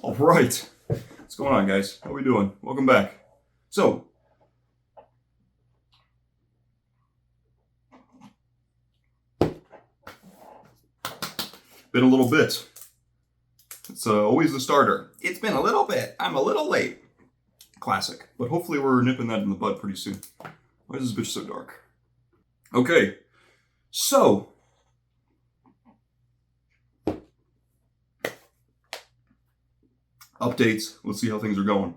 All right. What's going on, guys? How we doing? Welcome back. So, been a little bit. It's always the starter. It's been a little bit. I'm a little late. Classic. But hopefully we're nipping that in the bud pretty soon. Why is this bitch so dark? Okay. So, updates. Let's see how things are going.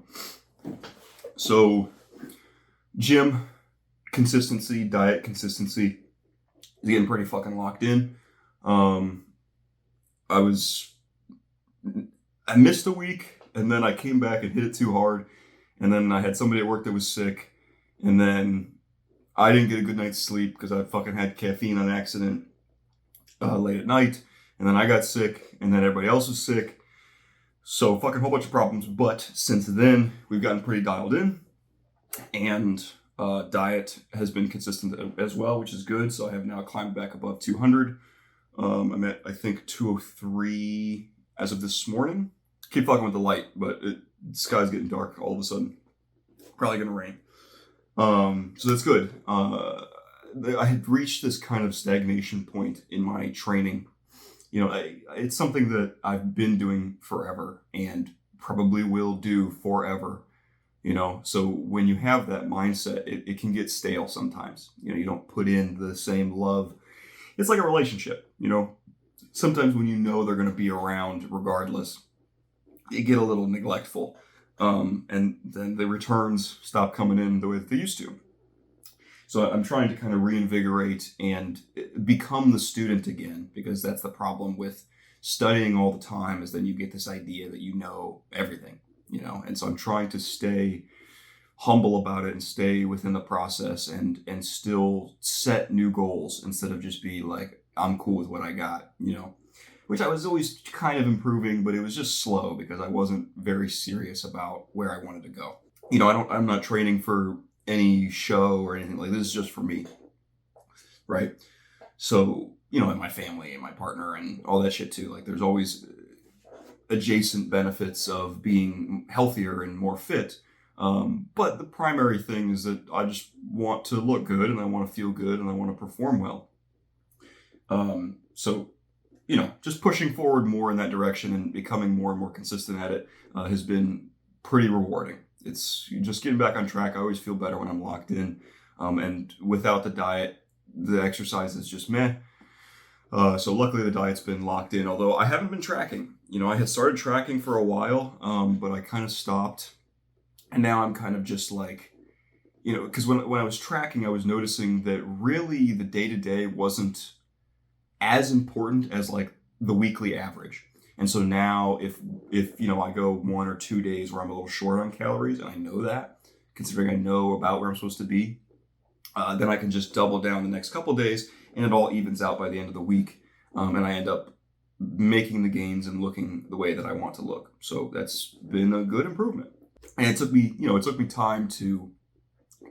So, gym consistency, diet consistency is getting pretty fucking locked in. I missed a week, and then I came back and hit it too hard, and then I had somebody at work that was sick, and then I didn't get a good night's sleep because I fucking had caffeine on accident late at night, and then I got sick, and then everybody else was sick. So fucking whole bunch of problems. But since then, we've gotten pretty dialed in, and diet has been consistent as well, which is good. So I have now climbed back above 200. I'm at, I think, 203 as of this morning. Keep fucking with the light, but the sky's getting dark all of a sudden. Probably gonna rain. So that's good. I had reached this kind of stagnation point in my training. You know, it's something that I've been doing forever and probably will do forever. You know, so when you have that mindset, it can get stale sometimes. You know, you don't put in the same love. It's like a relationship, you know. Sometimes when you know they're going to be around regardless, you get a little neglectful. And then the returns stop coming in the way that they used to. So I'm trying to kind of reinvigorate and become the student again, because that's the problem with studying all the time, is then you get this idea that you know everything, you know. And so I'm trying to stay humble about it and stay within the process and still set new goals instead of just be like, I'm cool with what I got, you know, which I was always kind of improving, but it was just slow because I wasn't very serious about where I wanted to go. You know, I'm not training for any show or anything. Like, this is just for me, right? So, you know, and my family and my partner and all that shit too. Like, there's always adjacent benefits of being healthier and more fit. But the primary thing is that I just want to look good, and I want to feel good, and I want to perform well. So, you know, just pushing forward more in that direction and becoming more and more consistent at it has been pretty rewarding. It's just getting back on track. I always feel better when I'm locked in. And without the diet, the exercise is just meh. So luckily the diet's been locked in, although I haven't been tracking. You know, I had started tracking for a while, but I kind of stopped. And now I'm kind of just like, you know, because when I was tracking, I was noticing that really the day-to-day wasn't as important as like the weekly average. And so now if you know, I go 1 or 2 days where I'm a little short on calories, and I know that, considering I know about where I'm supposed to be, then I can just double down the next couple days, and it all evens out by the end of the week. And I end up making the gains and looking the way that I want to look. So that's been a good improvement. And it took me time to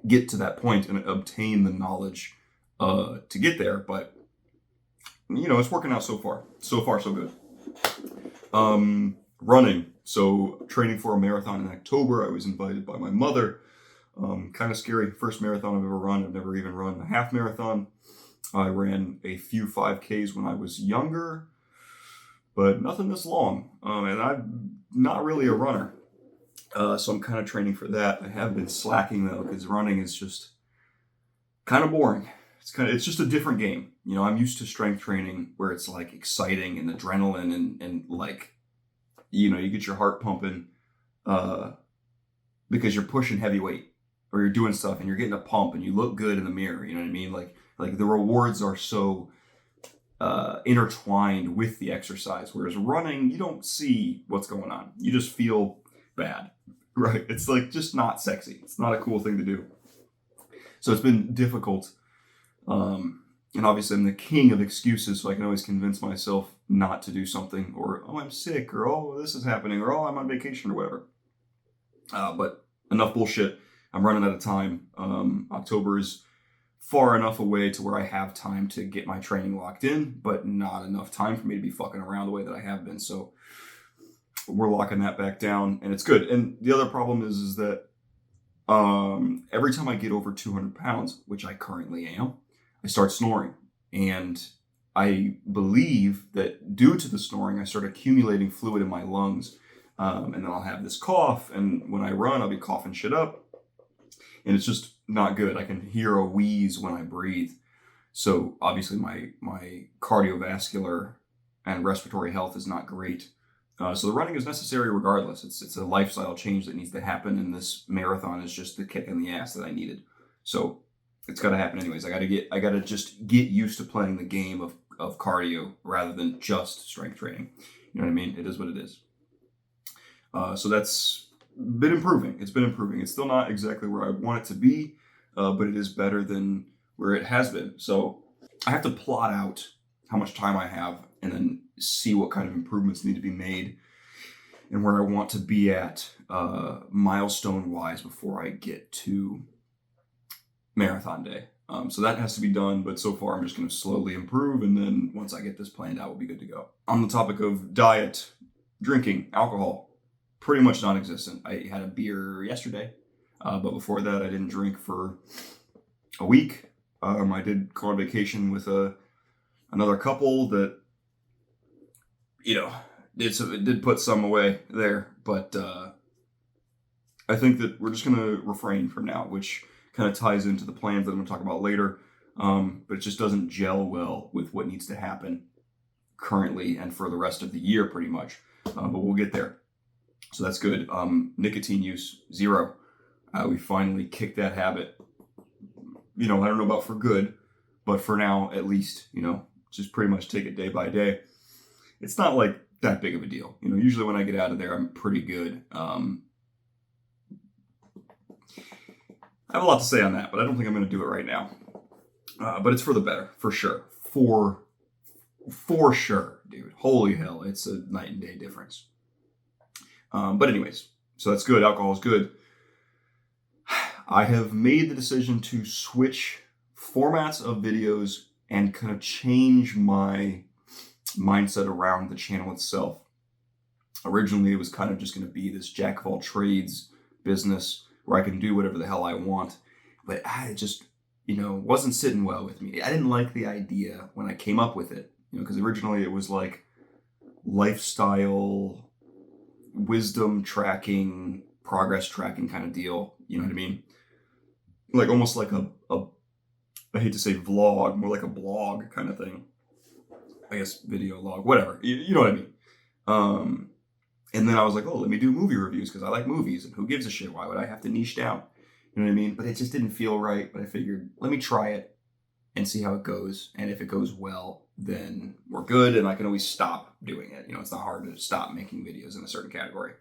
get to that point and obtain the knowledge to get there. But, you know, it's working out so far. So far, so good. Running. So training for a marathon in October. I was invited by my mother. Kind of scary. First marathon I've ever run. I've never even run a half marathon. I ran a few 5Ks when I was younger, but nothing this long. And I'm not really a runner. So I'm kind of training for that. I have been slacking though, because running is just kind of boring. It's just a different game. You know, I'm used to strength training where it's like exciting and adrenaline and like, you know, you get your heart pumping because you're pushing heavy weight or you're doing stuff and you're getting a pump and you look good in the mirror. You know what I mean? Like the rewards are so intertwined with the exercise, whereas running, you don't see what's going on. You just feel bad, right? It's like just not sexy. It's not a cool thing to do. So it's been difficult. And obviously I'm the king of excuses, so I can always convince myself not to do something, or, oh, I'm sick, or, oh, this is happening, or, oh, I'm on vacation, or whatever. But enough bullshit. I'm running out of time. October is far enough away to where I have time to get my training locked in, but not enough time for me to be fucking around the way that I have been. So we're locking that back down, and it's good. And the other problem is that every time I get over 200 pounds, which I currently am, I start snoring. And I believe that due to the snoring, I start accumulating fluid in my lungs. And then I'll have this cough. And when I run, I'll be coughing shit up. And it's just not good. I can hear a wheeze when I breathe. So obviously my cardiovascular and respiratory health is not great. So the running is necessary regardless. It's a lifestyle change that needs to happen, and this marathon is just the kick in the ass that I needed. So it's got to happen anyways. I got to just get used to playing the game of cardio rather than just strength training. You know what I mean? It is what it is. So that's been improving. It's been improving. It's still not exactly where I want it to be, but it is better than where it has been. So I have to plot out how much time I have and then see what kind of improvements need to be made and where I want to be at milestone wise before I get to marathon day. So that has to be done, but so far I'm just going to slowly improve, and then once I get this planned out, we'll be good to go. On the topic of diet, drinking, alcohol, pretty much non-existent. I had a beer yesterday, but before that I didn't drink for a week. I did go on vacation with another couple that, you know, it did put some away there, but I think that we're just going to refrain from now, which kind of ties into the plans that I'm going to talk about later, but it just doesn't gel well with what needs to happen currently and for the rest of the year pretty much, but we'll get there. So that's good. Nicotine use, 0. We finally kicked that habit. You know, I don't know about for good, but for now, at least, you know, just pretty much take it day by day. It's not like that big of a deal. You know, usually when I get out of there, I'm pretty good. I have a lot to say on that, but I don't think I'm going to do it right now. But it's for the better, for sure. For sure, dude. Holy hell, it's a night and day difference. But anyways, so that's good. Alcohol is good. I have made the decision to switch formats of videos and kind of change my mindset around the channel itself. Originally, it was kind of just going to be this jack of all trades business where I can do whatever the hell I want. But I just, you know, wasn't sitting well with me. I didn't like the idea when I came up with it, you know, because originally it was like lifestyle, wisdom tracking, progress tracking kind of deal. You know what I mean? Like almost like a I hate to say vlog, more like a blog kind of thing. I guess video log, whatever. You know what I mean? And then I was like, oh, let me do movie reviews because I like movies, and who gives a shit? Why would I have to niche down? You know what I mean? But it just didn't feel right. But I figured, let me try it and see how it goes. And if it goes well, then we're good, and I can always stop doing it. You know, it's not hard to stop making videos in a certain category.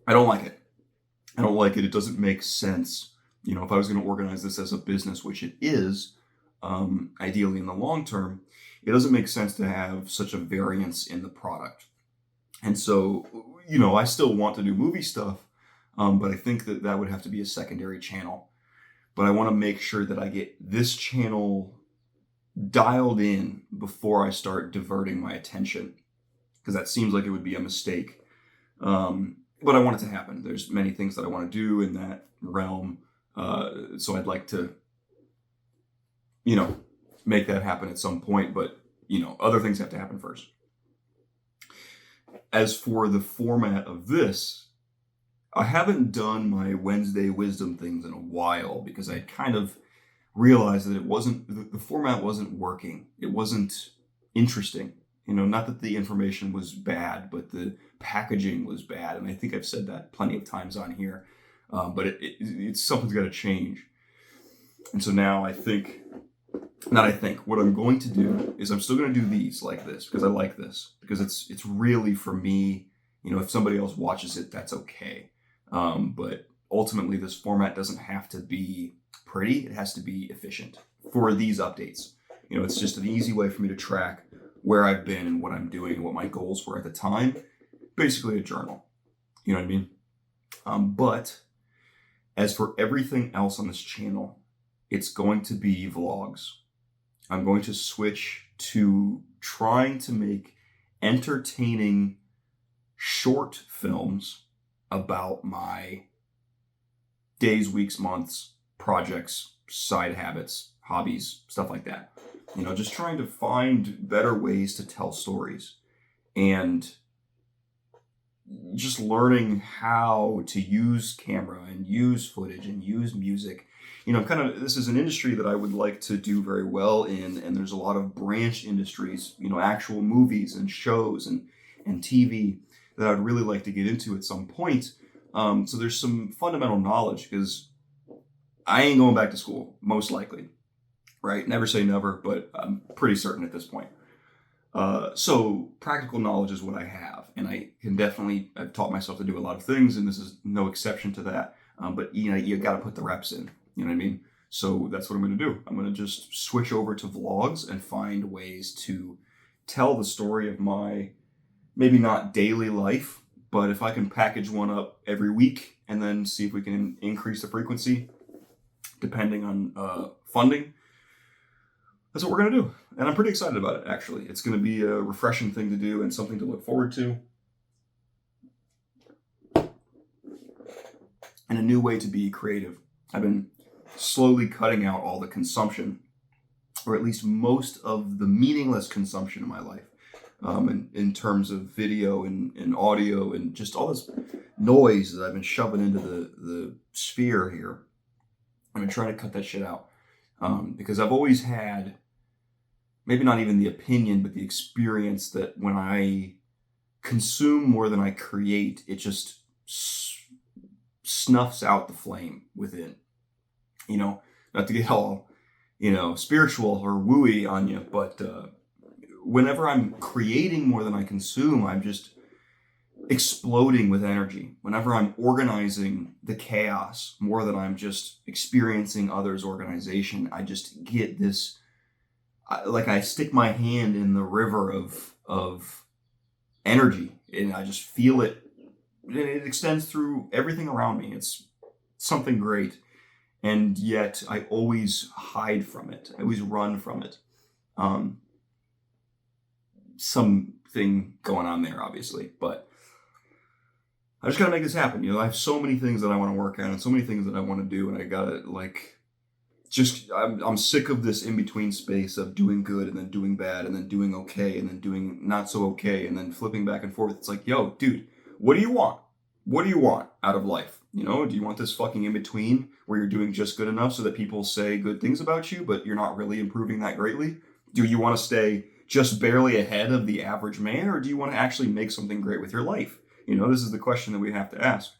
I don't like it. I don't like it. It doesn't make sense. You know, if I was going to organize this as a business, which it is, ideally in the long term, it doesn't make sense to have such a variance in the product. And so, you know, I still want to do movie stuff, but I think that that would have to be a secondary channel. But I want to make sure that I get this channel dialed in before I start diverting my attention, because that seems like it would be a mistake. But I want it to happen. There's many things that I want to do in that realm. So I'd like to, you know, make that happen at some point, but, you know, other things have to happen first. As for the format of this, I haven't done my Wednesday wisdom things in a while because I kind of realized that the format wasn't working. It wasn't interesting. You know, not that the information was bad, but the packaging was bad. And I think I've said that plenty of times on here. But it's something's got to change. And so now what I'm going to do is I'm still going to do these like this because I like this, because it's really for me. You know, if somebody else watches it, that's okay. But ultimately this format doesn't have to be pretty. It has to be efficient for these updates. You know, it's just an easy way for me to track where I've been and what I'm doing and what my goals were at the time. Basically a journal. You know what I mean? But as for everything else on this channel, it's going to be vlogs. I'm going to switch to trying to make entertaining, short films about my days, weeks, months, projects, side habits, hobbies, stuff like that. Just trying to find better ways to tell stories and just learning how to use camera and use footage and use music. This is an industry that I would like to do very well in, and there's a lot of branch industries, actual movies and shows and TV that I'd really like to get into at some point. So there's some fundamental knowledge, because I ain't going back to school, most likely, right? Never say never, but I'm pretty certain at this point. So practical knowledge is what I have, and I've taught myself to do a lot of things, and this is no exception to that. But you got to put the reps in, you know what I mean? So that's what I'm going to do. I'm going to just switch over to vlogs and find ways to tell the story of my, maybe not daily life, but if I can package one up every week and then see if we can increase the frequency, depending on funding, that's what we're going to do. And I'm pretty excited about it, actually. It's going to be a refreshing thing to do and something to look forward to. And a new way to be creative. I've been slowly cutting out all the consumption, or at least most of the meaningless consumption in my life, in terms of video and audio and just all this noise that I've been shoving into the sphere here. I've been trying to cut that shit out, because I've always had, maybe not even the opinion, but the experience that when I consume more than I create, it just snuffs out the flame within. Not to get all, spiritual or wooey on you, but whenever I'm creating more than I consume, I'm just exploding with energy. Whenever I'm organizing the chaos more than I'm just experiencing others' organization, I just get this, like I stick my hand in the river of energy, and I just feel it. It extends through everything around me. It's something great. And yet I always hide from it. I always run from it. Something going on there, obviously, but I just gotta make this happen. I have so many things that I want to work on and so many things that I want to do, and I gotta I'm sick of this in-between space of doing good and then doing bad and then doing okay and then doing not so okay and then flipping back and forth. It's like, yo, dude, what do you want? What do you want out of life? Do you want this fucking in-between where you're doing just good enough so that people say good things about you, but you're not really improving that greatly? Do you want to stay just barely ahead of the average man, or do you want to actually make something great with your life? This is the question that we have to ask.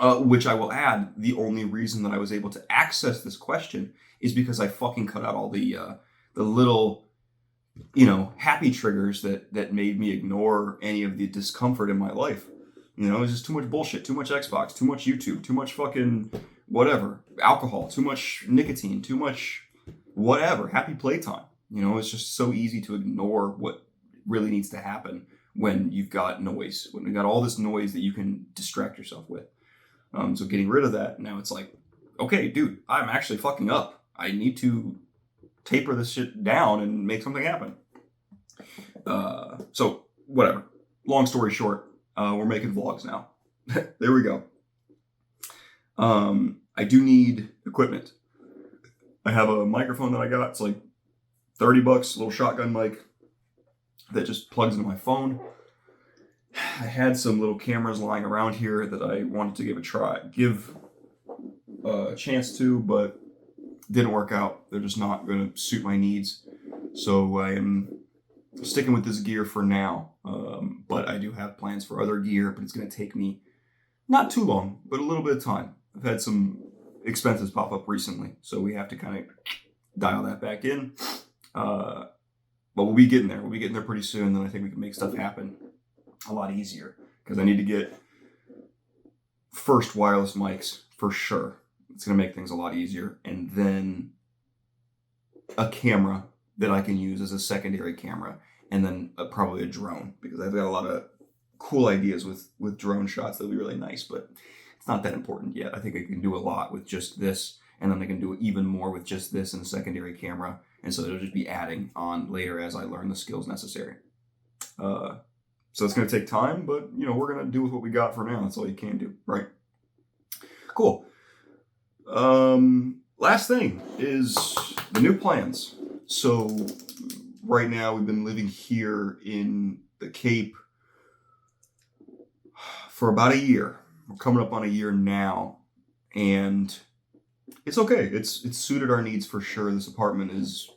Which I will add, the only reason that I was able to access this question is because I fucking cut out all the little, happy triggers that made me ignore any of the discomfort in my life. It's just too much bullshit, too much Xbox, too much YouTube, too much fucking whatever, alcohol, too much nicotine, too much whatever, happy playtime. It's just so easy to ignore what really needs to happen when you've got noise, when you've got all this noise that you can distract yourself with. So getting rid of that, now it's like, okay, dude, I'm actually fucking up. I need to taper this shit down and make something happen. So whatever. Long story short, we're making vlogs now. There we go. I do need equipment. I have a microphone that I got. It's like $30, a little shotgun mic that just plugs into my phone. I had some little cameras lying around here that I wanted to give a chance to, but didn't work out. They're just not going to suit my needs. So I am sticking with this gear for now. But I do have plans for other gear, but it's going to take me not too long, but a little bit of time. I've had some expenses pop up recently, so we have to kind of dial that back in. But we'll be getting there. We'll be getting there pretty soon. Then I think we can make stuff happen a lot easier, because I need to get first wireless mics for sure. It's going to make things a lot easier. And then a camera that I can use as a secondary camera, and then probably a drone, because I've got a lot of cool ideas with drone shots that'll be really nice, but it's not that important yet. I think I can do a lot with just this, and then I can do even more with just this and a secondary camera. And so it'll just be adding on later as I learn the skills necessary. So it's going to take time, but we're going to do with what we got for now. That's all you can do, right? Cool. Last thing is the new plans. So right now we've been living here in the Cape for about a year. We're coming up on a year now, and it's okay. It's suited our needs for sure. This apartment is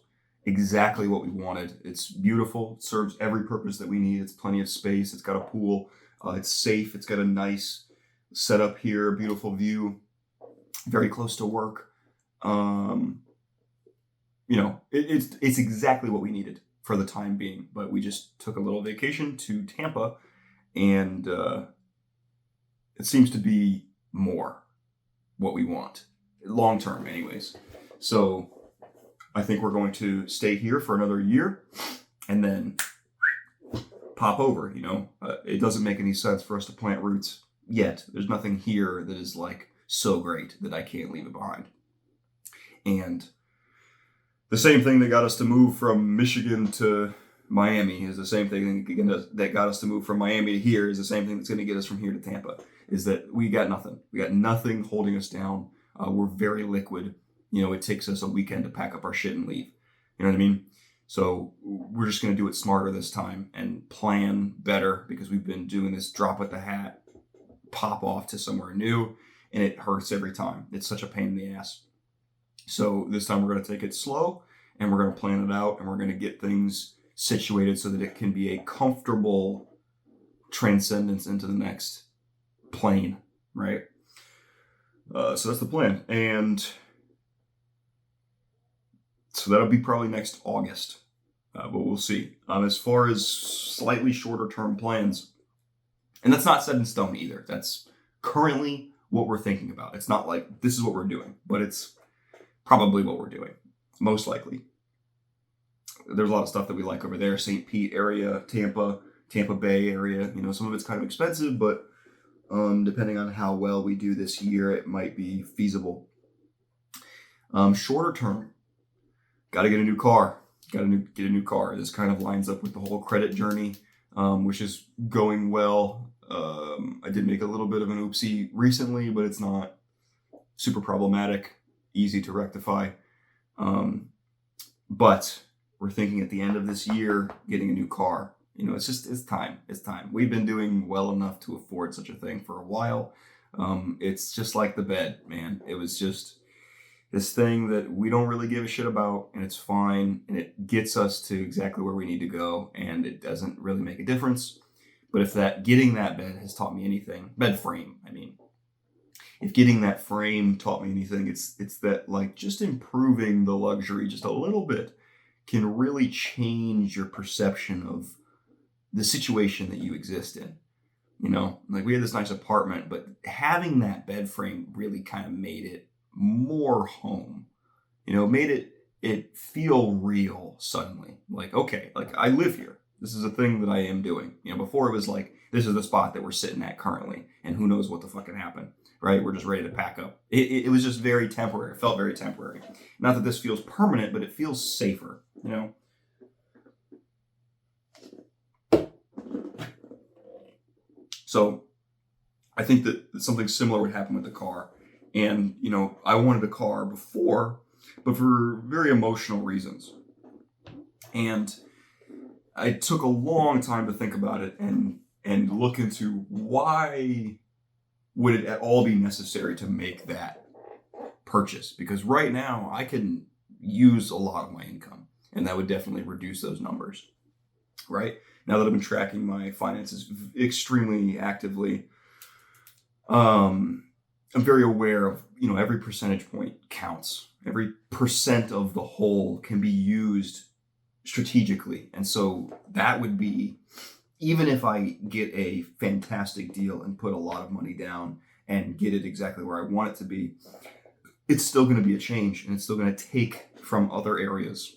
exactly what we wanted. It's beautiful. It serves every purpose that we need. It's plenty of space. It's got a pool. It's safe. It's got a nice setup here, a beautiful view, very close to work. It's exactly what we needed for the time being. But we just took a little vacation to Tampa, and it seems to be more what we want, long term, anyways. So I think we're going to stay here for another year and then pop over. It doesn't make any sense for us to plant roots yet. There's nothing here that is like so great that I can't leave it behind. And the same thing that got us to move from Michigan to Miami is the same thing that got us to move from Miami to here is the same thing that's going to get us from here to Tampa, is that we got nothing. We got nothing holding us down. We're very liquid. It takes us a weekend to pack up our shit and leave. You know what I mean? So we're just going to do it smarter this time and plan better, because we've been doing this drop at the hat, pop off to somewhere new, and it hurts every time. It's such a pain in the ass. So this time we're going to take it slow, and we're going to plan it out, and we're going to get things situated so that it can be a comfortable transcendence into the next plane, right? So that's the plan. And so that'll be probably next August, but we'll see. As far as slightly shorter term plans, and that's not set in stone either. That's currently what we're thinking about. It's not like this is what we're doing, but it's probably what we're doing, most likely. There's a lot of stuff that we like over there. St. Pete area, Tampa Bay area. Some of it's kind of expensive, but depending on how well we do this year, it might be feasible. Shorter term, got to get a new car. Get a new car. This kind of lines up with the whole credit journey, which is going well. I did make a little bit of an oopsie recently, but it's not super problematic, easy to rectify. But we're thinking at the end of this year, getting a new car. It's time. It's time. We've been doing well enough to afford such a thing for a while. It's just like the bed, man. It was just this thing that we don't really give a shit about, and it's fine, and it gets us to exactly where we need to go, and it doesn't really make a difference. But if getting that bed has taught me anything, bed frame, I mean, if getting that frame taught me anything, it's that, like, just improving the luxury just a little bit can really change your perception of the situation that you exist in. Like, we had this nice apartment, but having that bed frame really kind of made it more home. Made it feel real suddenly. Like, okay, like I live here. This is a thing that I am doing. Before it was like, this is the spot that we're sitting at currently, and who knows what the fuck can happen, right? We're just ready to pack up. It was just very temporary. It felt very temporary. Not that this feels permanent, but it feels safer, So I think that something similar would happen with the car. And, I wanted a car before, but for very emotional reasons. And I took a long time to think about it and look into why would it at all be necessary to make that purchase. Because right now I can use a lot of my income, and that would definitely reduce those numbers, right? Now that I've been tracking my finances extremely actively, I'm very aware of, every percentage point counts. Every percent of the whole can be used strategically. And so that would be, even if I get a fantastic deal and put a lot of money down and get it exactly where I want it to be, it's still going to be a change, and it's still going to take from other areas.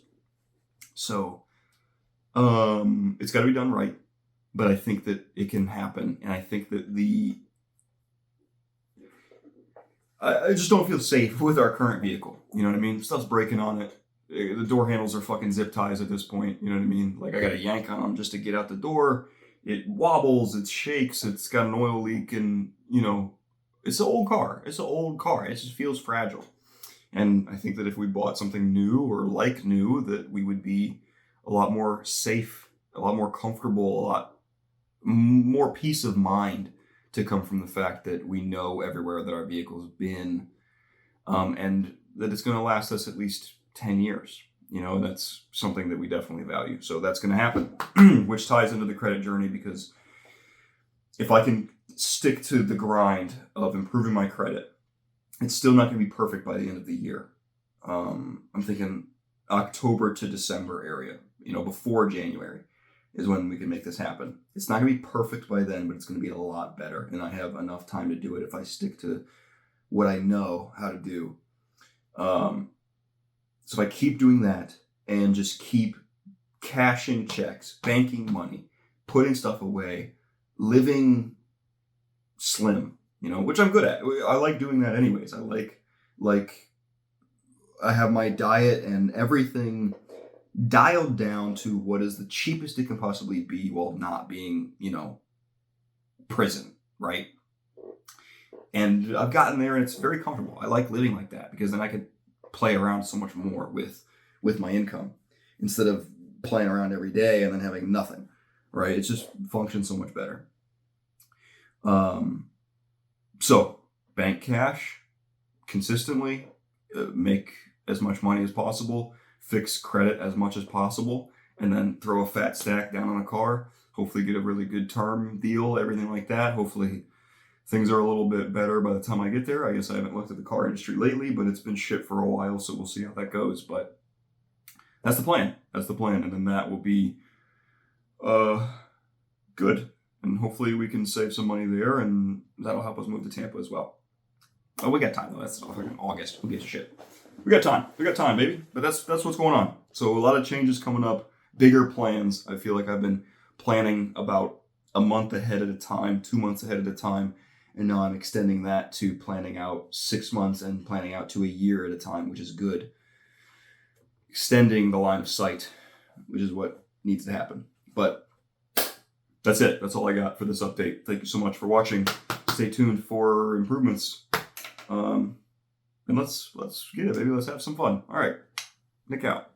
So it's got to be done right, but I think that it can happen. And I think that I just don't feel safe with our current vehicle. You know what I mean? Stuff's breaking on it. The door handles are fucking zip ties at this point. You know what I mean? Like, I got to yank on them just to get out the door. it wobbles, it shakes, it's got an oil leak, and it's an old car. It's an old car. It just feels fragile. And I think that if we bought something new or like new, that we would be a lot more safe, a lot more comfortable, a lot more peace of mind to come from the fact that we know everywhere that our vehicle's been, and that it's going to last us at least 10 years. That's something that we definitely value. So that's going to happen, which ties into the credit journey, because if I can stick to the grind of improving my credit, it's still not going to be perfect by the end of the year. I'm thinking October to December area, before January is when we can make this happen. It's not going to be perfect by then, but it's going to be a lot better. And I have enough time to do it if I stick to what I know how to do. So if I keep doing that and just keep cashing checks, banking money, putting stuff away, living slim, which I'm good at. I like doing that anyways. I like I have my diet and everything dialed down to what is the cheapest it can possibly be while not being, prison, right? And I've gotten there and it's very comfortable. I like living like that because then I could play around so much more with my income instead of playing around every day and then having nothing, right? It just functions so much better. So bank cash consistently, make as much money as possible, fix credit as much as possible, and then throw a fat stack down on a car. Hopefully get a really good term deal, everything like that. Hopefully things are a little bit better by the time I get there. I guess I haven't looked at the car industry lately, but it's been shit for a while, so we'll see how that goes. But that's the plan. That's the plan. And then that will be good. And hopefully we can save some money there, and that'll help us move to Tampa as well. Oh, we got time though. That's August. Who gives a shit? We got time. We got time, baby. But that's what's going on. So a lot of changes coming up, bigger plans. I feel like I've been planning about a month ahead at a time, 2 months ahead at a time. And now I'm extending that to planning out 6 months and planning out to a year at a time, which is good. Extending the line of sight, which is what needs to happen. But that's it. That's all I got for this update. Thank you so much for watching. Stay tuned for improvements. And let's get it, baby. Let's have some fun. All right. Nick out.